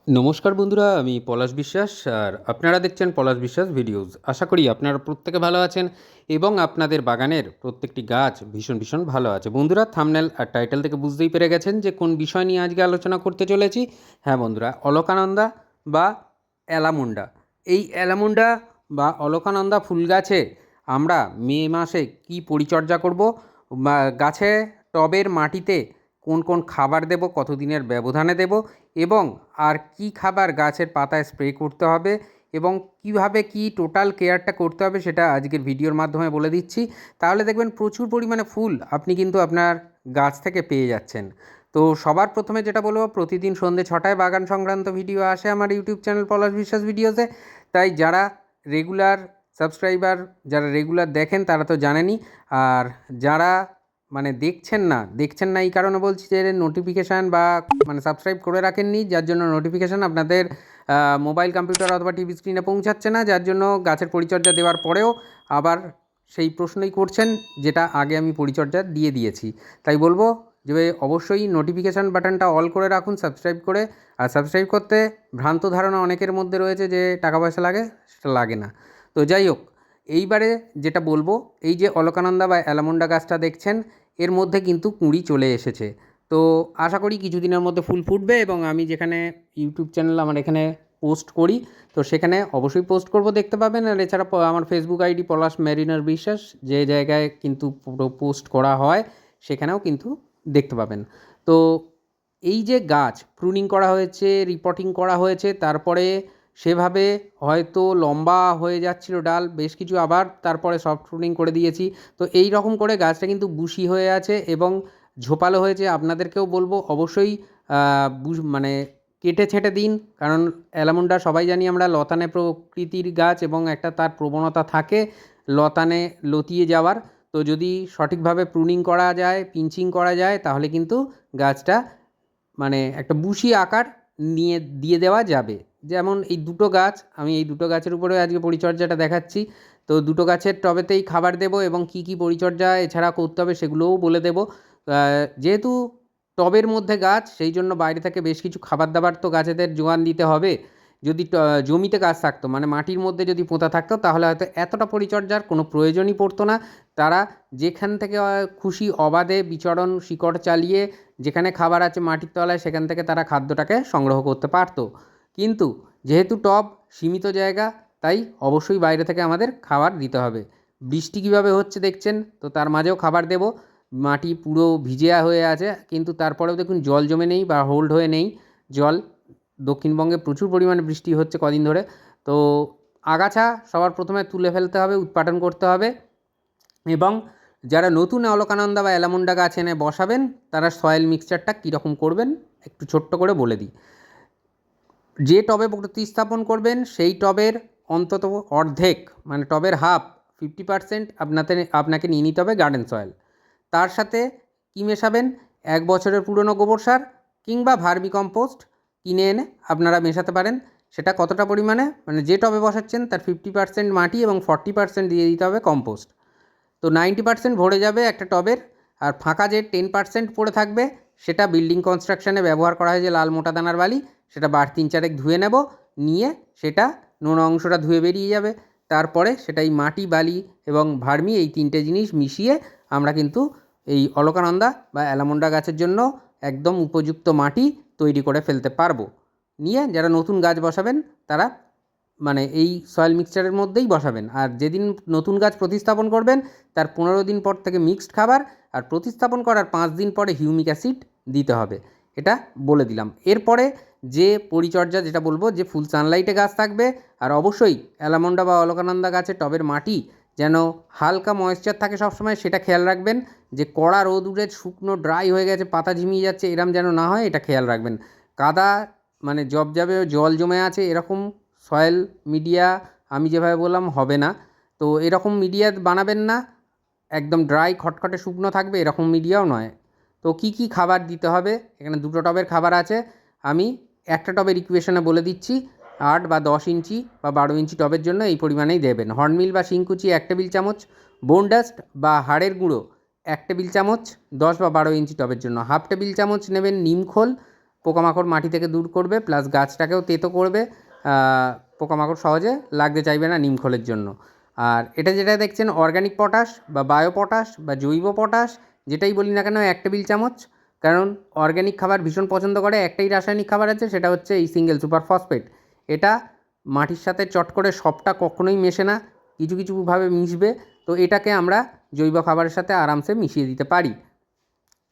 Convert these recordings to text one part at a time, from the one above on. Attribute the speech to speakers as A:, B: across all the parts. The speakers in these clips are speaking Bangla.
A: নমস্কার বন্ধুরা, আমি পলাশ বিশ্বাস আর আপনারা দেখছেন পলাশ বিশ্বাস ভিডিওস। আশা করি আপনারা প্রত্যেকে ভালো আছেন এবং আপনাদের বাগানের প্রত্যেকটি গাছ ভীষণ ভীষণ ভালো আছে। বন্ধুরা, থাম্বনেল আর টাইটেল থেকে বুঝতেই পেরে গেছেন যে কোন বিষয় নিয়ে আজকে আলোচনা করতে চলেছি। হ্যাঁ বন্ধুরা, অলকানন্দা বা অ্যালামুন্ডা। এই অ্যালামুন্ডা বা অলকানন্দা ফুল গাছে আমরা মে মাসে কি পরিচর্যা করব, বা গাছে টবের মাটিতে কোন কোন খাবার দেব, কতদিনের ব্যবধানে দেব, এবং আর কি খাবার গাছের পাতায় স্প্রে করতে হবে এবং কিভাবে কি টোটাল কেয়ারটা করতে হবে সেটা আজকের ভিডিওর মাধ্যমে বলে দিচ্ছি। তাহলে দেখবেন প্রচুর পরিমাণে ফুল আপনি কিন্তু আপনার গাছ থেকে পেয়ে যাচ্ছেন। তো সবার প্রথমে যেটা বলবো, প্রতিদিন সন্ধ্যে 6টায় বাগান সংক্রান্ত ভিডিও আসে আমার ইউটিউব চ্যানেল পলাশ বিশ্বাস ভিডিওতে। তাই যারা রেগুলার সাবস্ক্রাইবার, যারা রেগুলার দেখেন তারা তো জানেনই। আর যারা দেখছেন না এই কারণে বলছি যে নোটিফিকেশান বা সাবস্ক্রাইব করে রাখেননি, যার জন্য নোটিফিকেশান আপনাদের মোবাইল, কম্পিউটার অথবা টিভি স্ক্রিনে পৌঁছাচ্ছে না, যার জন্য গাছের পরিচর্যা দেওয়ার পরেও আবার সেই প্রশ্নই করছেন যেটা আগে আমি পরিচর্যা দিয়ে দিয়েছি। তাই বলবো যে অবশ্যই নোটিফিকেশান বাটনটা অল করে রাখুন সাবস্ক্রাইব করে। আর সাবস্ক্রাইব করতে ভ্রান্ত ধারণা অনেকের মধ্যে রয়েছে যে টাকা পয়সা লাগে, সেটা লাগে না। তো যাই হোক, এইবারে যেটা বলবো, এই যে অলকানন্দা বা অ্যালামুন্ডা গাছটা দেখছেন, এর মধ্যে কিন্তু কুঁড়ি চলে এসেছে। তো আশা করি কিছুদিনের মধ্যে ফুল ফুটবে এবং আমি যেখানে ইউটিউব চ্যানেল আমার এখানে পোস্ট করি, তো সেখানে অবশ্যই পোস্ট করব, দেখতে পাবেন। আর এছাড়া আমার ফেসবুক আইডি পলাশ মেরিনার বিশ্বাস, যে জায়গায় কিন্তু পুরো পোস্ট করা হয় সেখানেও কিন্তু দেখতে পাবেন। তো এই যে গাছ প্রুনিং করা হয়েছে, রিপোর্টিং করা হয়েছে, তারপরে সেভাবে হয়তো লম্বা হয়ে যাচ্ছিল ডাল বেশ কিছু, আবার তারপরে সফট প্রুনিং করে দিয়েছি। তো এই রকম করে গাছটা কিন্তু বুশি হয়ে আছে এবং ঝোপালো হয়েছে। আপনাদেরকেও বলবো অবশ্যই কেটে ছেঁটে দিন, কারণ অ্যালামুন্ডা সবাই জানি আমরা লতানে প্রকৃতির গাছ এবং একটা তার প্রবণতা থাকে লতানে লতিয়ে যাওয়ার। তো যদি সঠিকভাবে প্রুনিং করা যায়, পিঞ্চিং করা যায়, তাহলে কিন্তু গাছটা একটা বুশি আকার নিয়ে দিয়ে দেওয়া যাবে। যেমন এই দুটো গাছ, আমি এই দুটো গাছের উপরে আজকে পরিচর্যাটা দেখাচ্ছি। তো দুটো গাছের টবেতেই খাবার দেবো এবং কি কি পরিচর্যা এছাড়া করতে হবে সেগুলোও বলে দেবো। যেহেতু টবের মধ্যে গাছ, সেই জন্য বাইরে থেকে বেশ কিছু খাবার দাবার তো গাছেদের জোগান দিতে হবে। যদি জমিতে গাছ থাকতো, মাটির মধ্যে যদি পোঁতা থাকতো, তাহলে হয়তো এতটা পরিচর্যার কোনো প্রয়োজনই পড়তো না। তারা যেখান থেকে খুশি অবাধে বিচরণ শিকড় চালিয়ে, যেখানে খাবার আছে মাটির তলায়, সেখান থেকে তারা খাদ্যটাকে সংগ্রহ করতে পারতো। কিন্তু যেহেতু টব সীমিত জায়গা, তাই অবশ্যই বাইরে থেকে আমাদের খাবার দিতে হবে। বৃষ্টি কীভাবে হচ্ছে দেখছেন, তো তার মাঝেও খাবার দেব। মাটি পুরো ভিজে হয়ে আছে, কিন্তু তারপরেও দেখুন জল জমে নেই বা হোল্ড হয়ে নেই জল। দক্ষিণবঙ্গে প্রচুর পরিমাণে বৃষ্টি হচ্ছে কদিন ধরে। তো আগাছা সবার প্রথমে তুলে ফেলতে হবে, উৎপাটন করতে হবে। এবং যারা নতুন অলকানন্দা বা অ্যালামুন্ডা গাছ এনে বসাবেন, তারা সয়েল মিক্সচারটা কীরকম করবেন একটু ছোট্ট করে বলে দিই। যে টবে প্রতিস্থাপন করবেন সেই টবের অন্তত অর্ধেক, টবের হাফ, 50% আপনাকে নিয়ে নিতে হবে গার্ডেন সয়েল। তার সাথে কী মেশাবেন? 1 বছরের পুরনো গোবর সার কিংবা ভার্মি কম্পোস্ট কিনে এনে আপনারা মেশাতে পারেন। সেটা কতটা পরিমাণে, যে টবে বসাচ্ছেন তার 50% মাটি এবং 40% দিয়ে দিতে হবে কম্পোস্ট। তো 90% ভরে যাবে একটা টবের। আর ফাঁকা যে 10% পড়ে থাকবে, সেটা বিল্ডিং কনস্ট্রাকশানে ব্যবহার করা হয় যে লাল মোটা দানার বালি, সেটা বার 3-4 ধুয়ে নেব, নিয়ে সেটা নোনা অংশটা ধুয়ে বেরিয়ে যাবে। তারপরে সেটা এই মাটি, বালি এবং ভার্মি, এই 3টে জিনিস মিশিয়ে আমরা কিন্তু এই অলকানন্দা বা অ্যালামুন্ডা গাছের জন্য একদম উপযুক্ত মাটি তৈরি করে ফেলতে পারবো। নিয়ে যারা নতুন গাছ বসাবেন, তারা এই সয়েল মিক্সচারের মধ্যেই বসাবেন। আর যেদিন নতুন গাছ প্রতিস্থাপন করবেন, তার 15 দিন পর থেকে মিক্সড খাবার, আর প্রতিস্থাপন করার 5 দিন পরে হিউমিক অ্যাসিড দিতে হবে। এটা বলে দিলাম। এরপরে যে পরিচর্যা যেটা বলবো, যে ফুল সানলাইটে গাছ থাকবে। আর অবশ্যই অ্যালামন্ডা বা অলকানন্দা গাছের টবের মাটি যেন হালকা ময়েশ্চার থাকে সবসময়, সেটা খেয়াল রাখবেন। যে কড়া রোদ উঠে শুকনো ড্রাই হয়ে গেছে, পাতা ঝিমিয়ে যাচ্ছে, এরম যেন না হয়, এটা খেয়াল রাখবেন। কাদা জবজাবে জল জমে আছে, এরকম সয়েল মিডিয়া আমি যেভাবে বললাম হবে না। তো এরকম মিডিয়া বানাবেন না, একদম ড্রাই খটখটে শুকনো থাকবে এরকম মিডিয়াও নয়। তো কি কি খাবার দিতে হবে, এখানে দুটো টবের খাবার আছে, আমি একটা টবের ইকুয়েশনে বলে দিচ্ছি। 8 বা 10 ইঞ্চি বা 12 ইঞ্চি টবের জন্য এই পরিমাণেই দেবেন। হর্নমিল বা শিংকুচি 1 টেবিল চামচ, বোন ডাস্ট বা হাড়ের গুঁড়ো 1 টেবিল চামচ 10 বা 12 ইঞ্চি টবের জন্য। হাফ টেবিল চামচ নেবেন নিমখোল পোকামাকড় মাটি থেকে দূর করবে, প্লাস গাছটাকেও তেতো করবে, পোকামাকড় সহজে লাগতে চাইবে না নিমখোলের জন্য। আর এটা যেটা দেখছেন অর্গ্যানিক পটাশ বা বায়ো পটাশ বা জৈব পটাশ, যেটাই বলি না কেন 1 টেবিল চামচ। কারণ অর্গ্যানিক খাবার ভীষণ পছন্দ করে, একটাই রাসায়নিক খাবার আছে, সেটা হচ্ছে এই সিঙ্গেল সুপার ফসফেট। এটা মাটির সাথে চট করে সবটা কখনোই মেশে না, কিছু কিছুভাবে মিশবে। তো এটাকে আমরা জৈব খাবারের সাথে আরামসে মিশিয়ে দিতে পারি।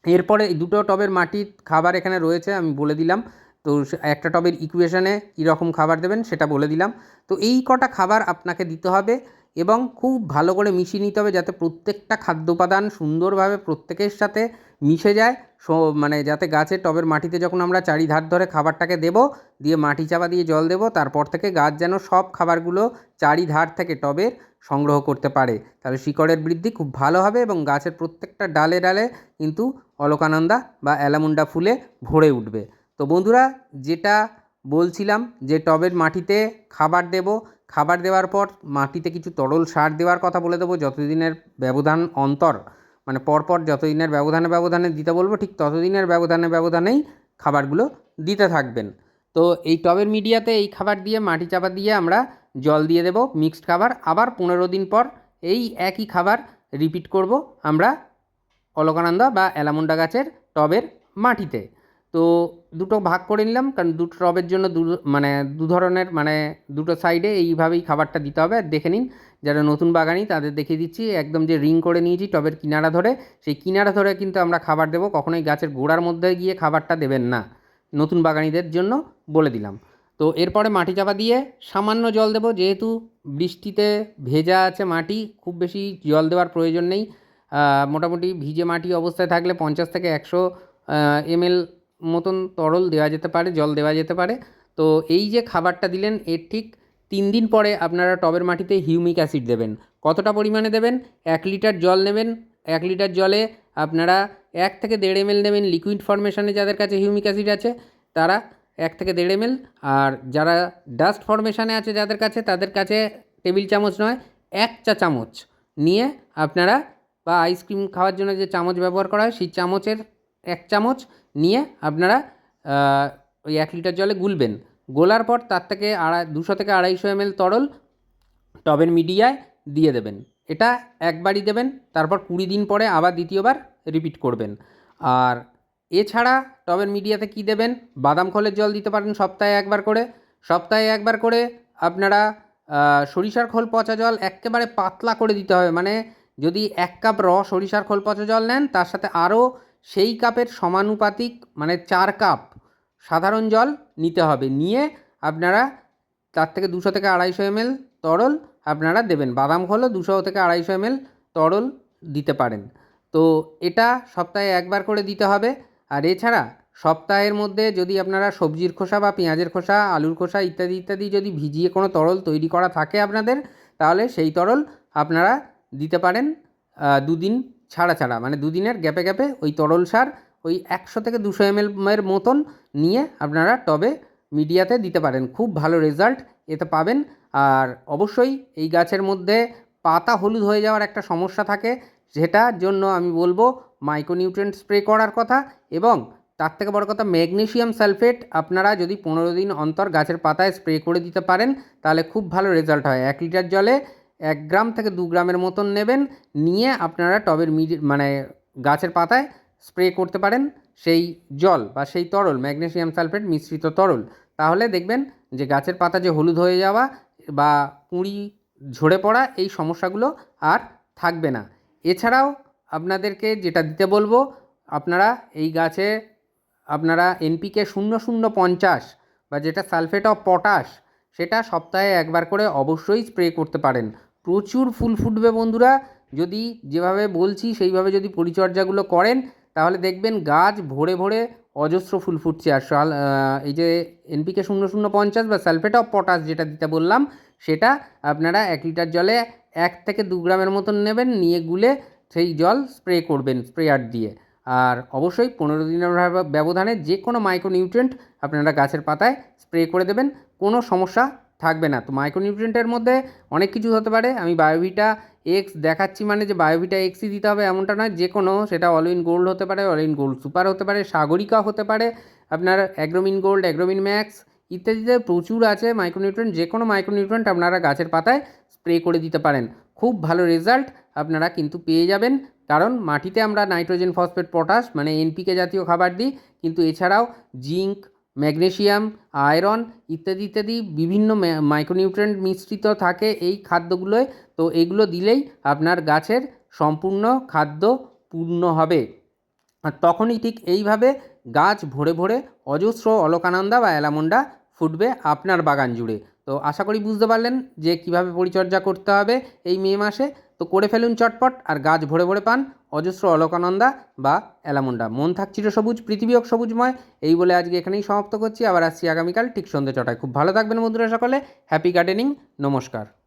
A: এরপরে দুটো টবের মাটির খাবার এখানে রয়েছে, আমি বলে দিলাম। তো একটা টবের ইকুয়েশনে কীরকম খাবার দেবেন সেটা বলে দিলাম। তো এই কটা খাবার আপনাকে দিতে হবে এবং খুব ভালো করে মিশিয়ে নিতে হবে, যাতে প্রত্যেকটা খাদ্য উপাদান সুন্দরভাবে প্রত্যেকের সাথে মিশে যায়। মানে যাতে গাছের টবের মাটিতে যখন আমরা চারিধার ধরে খাবারটাকে দেব, দিয়ে মাটি চাপা দিয়ে জল দেব, তারপর থেকে গাছ যেন সব খাবারগুলো চারিধার থেকে টবের সংগ্রহ করতে পারে। তাহলে শিকড়ের বৃদ্ধি খুব ভালো হবে এবং গাছের প্রত্যেকটা ডালে ডালে কিন্তু অলকানন্দা বা অ্যালামুন্ডা ফুলে ভরে উঠবে। তো বন্ধুরা, যেটা বলছিলাম যে টবের মাটিতে খাবার দেব, খাবার দেওয়ার পর মাটিতে কিছু তরল সার দেওয়ার কথা বলে দেবো। যতদিনের ব্যবধান অন্তর, মানে পরপর যতদিনের ব্যবধানে ব্যবধানে দিতে বলবো, ঠিক ততদিনের ব্যবধানে ব্যবধানেই খাবারগুলো দিতে থাকবেন। তো এই টবের মিডিয়াতে এই খাবার দিয়ে মাটি চাপা দিয়ে আমরা জল দিয়ে দেবো মিক্সড খাবার। আবার 15 দিন পর এই একই খাবার রিপিট করব আমরা অলকানন্দা বা অ্যালামুন্ডা গাছের টবের মাটিতে। তো দুটো ভাগ করে নিলাম, কারণ দুটো টবের জন্য দু ধরনের, মানে দুটো সাইডে এইভাবেই খাবারটা দিতে হবে। আর দেখে নিন, যারা নতুন বাগানি তাদের দেখিয়ে দিচ্ছি, একদম যে রিং করে নিয়েছি টবের কিনারা ধরে, সেই কিনারা ধরে কিন্তু আমরা খাবার দেবো। কখনোই গাছের গোড়ার মধ্যে গিয়ে খাবারটা দেবেন না, নতুন বাগানিদের জন্য বলে দিলাম। তো এরপরে মাটি চাপা দিয়ে সামান্য জল দেবো, যেহেতু বৃষ্টিতে ভেজা আছে মাটি, খুব বেশি জল দেওয়ার প্রয়োজন নেই। মোটামুটি ভিজে মাটি অবস্থায় থাকলে 50 থেকে 100 ml মতন তরল দেওয়া যেতে পারে, জল দেওয়া যেতে পারে। তো এই যে খাবারটা দিলেন, এর ঠিক 3 দিন পরে আপনারা টবের মাটিতে হিউমিক অ্যাসিড দেবেন। কতটা পরিমাণে দেবেন? 1 লিটার জল নেবেন, 1 লিটার জলে আপনারা 1 থেকে 1.5 ml নেবেন। লিকুইড ফর্মেশনে যাদের কাছে হিউমিক অ্যাসিড আছে তারা 1 থেকে 1.5 ml, আর যারা ডাস্ট ফর্মেশনে আছে যাদের কাছে, তাদের কাছে টেবিল চামচ নয় 1 চা চামচ নিয়ে আপনারা, বা আইসক্রিম খাওয়ার জন্য যে চামচ ব্যবহার করা হয় সেই চামচের 1 চামচ নিয়ে আপনারা ওই 1 লিটার জলে গুলবেন। গোলার পর তার থেকে 200 থেকে 250 ml তরল টবের মিডিয়ায় দিয়ে দেবেন। এটা একবারই দেবেন, তারপর 20 দিন পরে আবার দ্বিতীয়বার রিপিট করবেন। আর এছাড়া টবের মিডিয়াতে কি দেবেন? বাদাম খোলের জল দিতে পারেন সপ্তাহে একবার করে। সপ্তাহে একবার করে আপনারা সরিষার খোল পচা জল এক্কেবারে পাতলা করে দিতে হবে। মানে যদি 1 কাপ সরিষার খোল পচা জল নেন, তার সাথে আরও সেই কাপের সমানুপাতিক, মানে 4 কাপ সাধারণ জল নিতে হবে। নিয়ে আপনারা তার থেকে 200 থেকে 250 ml তরল আপনারা দেবেন। বাদাম খোলও 200 থেকে 250 ml তরল দিতে পারেন। তো এটা সপ্তাহে একবার করে দিতে হবে। আর এছাড়া সপ্তাহের মধ্যে যদি আপনারা সবজির খোসা বা পেঁয়াজের খোসা, আলুর খোসা ইত্যাদি ইত্যাদি যদি ভিজিয়ে কোনো তরল তৈরি করা থাকে আপনাদের, তাহলে সেই তরল আপনারা দিতে পারেন 2 দিন ছাড়া ছাড়া, মানে 2 দিনের গ্যাপে গ্যাপে ওই তরল সার ওই 100 থেকে 200 ml এর মতন নিয়ে আপনারা টবে মিডিয়াতে দিতে পারেন। খুব ভালো রেজাল্ট এতে পাবেন। আর অবশ্যই এই গাছের মধ্যে পাতা হলুদ হয়ে যাওয়ার একটা সমস্যা থাকে, যেটার জন্য আমি বলবো মাইক্রোনিউট্রিয়েন্ট স্প্রে করার কথা। এবং তার থেকে বড় কথা, ম্যাগনেসিয়াম সালফেট আপনারা যদি 15 দিন অন্তর গাছের পাতায় স্প্রে করে দিতে পারেন, তাহলে খুব ভালো রেজাল্ট হয়। 1 লিটার জলে 1 গ্রাম থেকে 2 গ্রামের মতন নেবেন, নিয়ে আপনারা টবের মানে গাছের পাতায় স্প্রে করতে পারেন সেই জল বা সেই তরল, ম্যাগনেসিয়াম সালফেট মিশ্রিত তরল। তাহলে দেখবেন যে গাছের পাতা যে হলুদ হয়ে যাওয়া বা কুঁড়ি ঝরে পড়া, এই সমস্যাগুলো আর থাকবে না। এছাড়াও আপনাদেরকে যেটা দিতে বলবো, আপনারা এই গাছে আপনারা এনপিকে 0050 বা যেটা সালফেট অফ পটাশ, সেটা সপ্তাহে একবার করে অবশ্যই স্প্রে করতে পারেন। প্রচুর ফুল ফুটবে বন্ধুরা। যদি যেভাবে বলছি সেইভাবে যদি পরিচর্যাগুলো করেন, তাহলে দেখবেন গাছ ভরে ভরে অজস্র ফুল ফুটছে। আর এই যে এনপিকে 0050 বা সালফেট অফ পটাশ যেটা দিতে বললাম, সেটা আপনারা 1 লিটার জলে 1 থেকে 2 গ্রামের মতন নেবেন, নিয়ে গুলে সেই জল স্প্রে করবেন স্প্রেয়ার দিয়ে। আর অবশ্যই 15 দিনের ব্যবধানে যে কোনো মাইক্রোনিউট্রিয়েন্ট আপনারা গাছের পাতায় স্প্রে করে দেবেন, কোনো সমস্যা থাকবে না। তো মাইক্রোনিউট্রিয়েন্টের মধ্যে অনেক কিছু হতে পারে। আমি বায়োভিটা এক্স দেখাচ্ছি মানে যে বায়োভিটা এক্সই দিতে হবে এমনটা নয়। যে কোনো, সেটা অল ইন গোল্ড হতে পারে, অল ইন গোল্ড সুপার হতে পারে, সাগরিকা হতে পারে, আপনার অ্যাগ্রোমিন গোল্ড, অ্যাগ্রোমিন ম্যাক্স ইত্যাদিতে প্রচুর আছে মাইক্রোনিউট্রিয়েন্ট। যে কোনো মাইক্রোনিউট্রিয়েন্ট আপনারা গাছের পাতায় স্প্রে করে দিতে পারেন, খুব ভালো রেজাল্ট আপনারা কিন্তু পেয়ে যাবেন। কারণ মাটিতে আমরা নাইট্রোজেন, ফসফেট, পটাশ মানে এনপিকে জাতীয় খাবার দিই, কিন্তু এছাড়াও জিঙ্ক, ম্যাগনেসিয়াম, আয়রন ইত্যাদি ইত্যাদি বিভিন্ন মাইক্রোনিউট্রিয়েন্ট মিশ্রিত থাকে এই খাদ্যগুলোয়। তো এগুলো দিলেই আপনার গাছের সম্পূর্ণ খাদ্য পূর্ণ হবে। আর তখনই ঠিক এইভাবে গাছ ভরে ভরে অজস্র অলকানন্দা বা অ্যালামন্ডা ফুটবে আপনার বাগান জুড়ে। তো আশা করি বুঝতে পারলেন যে কীভাবে পরিচর্যা করতে হবে এই মে মাসে। তো করে ফেলুন চটপট, আর গাছ ভরে ভরে পান অজস্র অলকানন্দা বা অ্যালামন্ডা। মন থাক চিরসবুজ, পৃথিবী হোক সবুজময়, এই বলে আজকে এখানেই সমাপ্ত করছি। আবার আসছি আগামীকাল ঠিক সন্ধ্যে 6টায়। খুব ভালো থাকবেন বন্ধুরা সকলে। হ্যাপি গার্ডেনিং, নমস্কার।